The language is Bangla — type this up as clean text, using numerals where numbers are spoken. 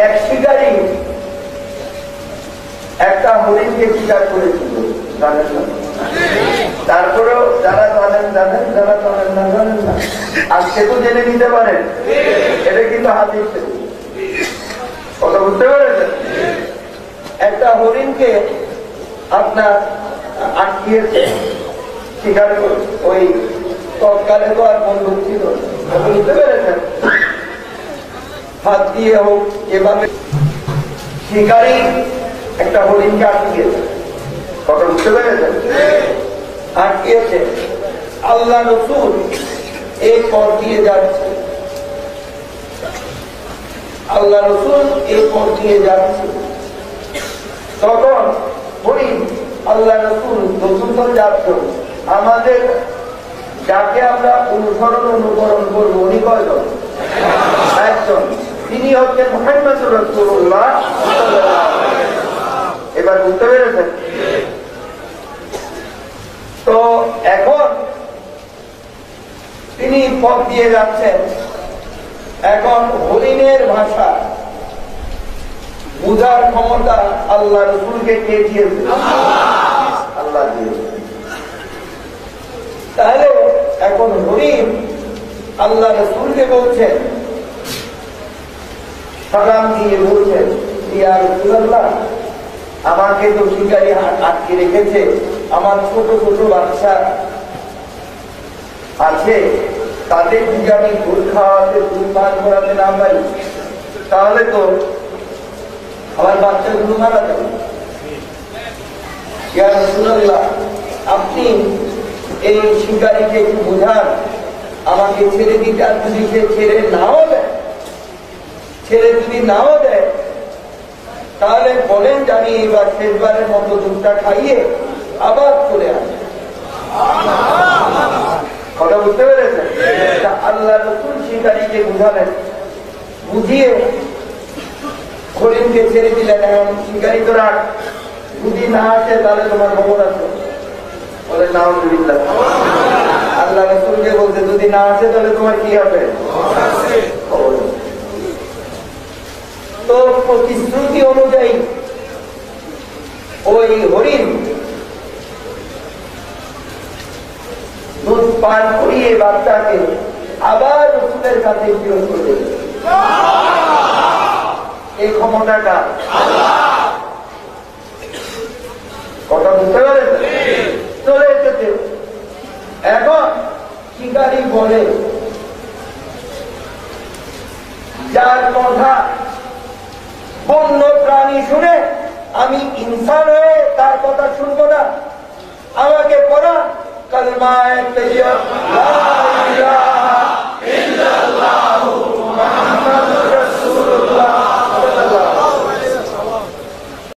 এক শিকারী একটা হরিণকে শিকার করেছিল, জানেন না? তারপরেও যারা জানেন জানেন, যারা জানেন না জানেন না। আজকে তো জেনে নিতে পারেন, এটা কিন্তু হাদিস কথা বুঝতে পেরেছেন। একটা হরিণকে আপনার আটকিয়েছে শিকার করে, ওই তৎকালে তো আর বন্দুক ছিল, বুঝতে পেরেছেন, হাত দিয়ে হোক এভাবে শিকারী একটা হরিণকে আটকিয়েছে, কথা বুঝতে পেরেছেন, আটকিয়েছে। আল্লাহ রাসূল এই পথ দিয়ে যাচ্ছে, আল্লাহ রাসূল এই পথ দিয়ে যাচ্ছে, তখন হরিণ আল্লাহ রাসূল যখন যাচ্ছে, আমাদের যাকে আমরা অনুকরণ করবো উনি কয়জন? একজন, তিনি হচ্ছেন মুহাম্মদুর রাসূলুল্লাহ। এবার বুঝতে পেরেছেন? তো এখন তিনি পথ দিয়ে যাচ্ছেন, এখন হরিণের ভাষা বুঝার ক্ষমতা আল্লাহ রাসূলকে কে দিয়েছে? আল্লাহ দিয়েছে। তাহলে এখন হরিণ আল্লাহ রাসূলকে বলছেন, সালাম দিয়ে বলছেন, ইয়া রাসূলুল্লাহ, আমাকে তো শিকারী আটকে রেখেছে, আমার ছোট ছোট বাচ্চা আছে, তাদের যদি আমি দুধ খাওয়াতে, দুধ পান করাতে না পারি, তাহলে তো আমার বাচ্চাগুলো মারা যাবে। ইয়া রাসূলুল্লাহ, আপনি এই শিকারীকে একটু বোঝান, আমাকে ছেড়ে দিতে, আর যদি সে ছেড়ে যদি নাও দেয়, তাহলে বলেন যে আমি এবার শেষবারের মতো দুধটা খাইয়ে আবার চলে আসি। কথা বুঝতে পেরেছেন? আল্লাহ রাসূল শিকারীকে বুঝালেন, বুঝিয়ে হরিণকে ছেড়ে দিলেন। এখন শিকারী তো রাখ, যদি না আসে তাহলে তোমার খবর আছে, বলে নাউযুবিল্লাহ। আল্লাহ রাসূলকে বলতে, যদি না আসে তাহলে তোমার কি হবে? তো প্রতিশ্রুতি অনুযায়ী ওই হরিণ দুধ পান করিয়ে বাচ্চাকে আবার রাসূলের কাছে ফিরত করে, এই ক্ষমতাটা কথা বুঝতে পারেন? চলে এসেছে। এখন শিকারী বলে, যার কথা বন্য প্রাণী শুনে আমি ইনসান হয়ে তার কথা শুনবো না, আমাকে পড়া কালমা লা ইলাহা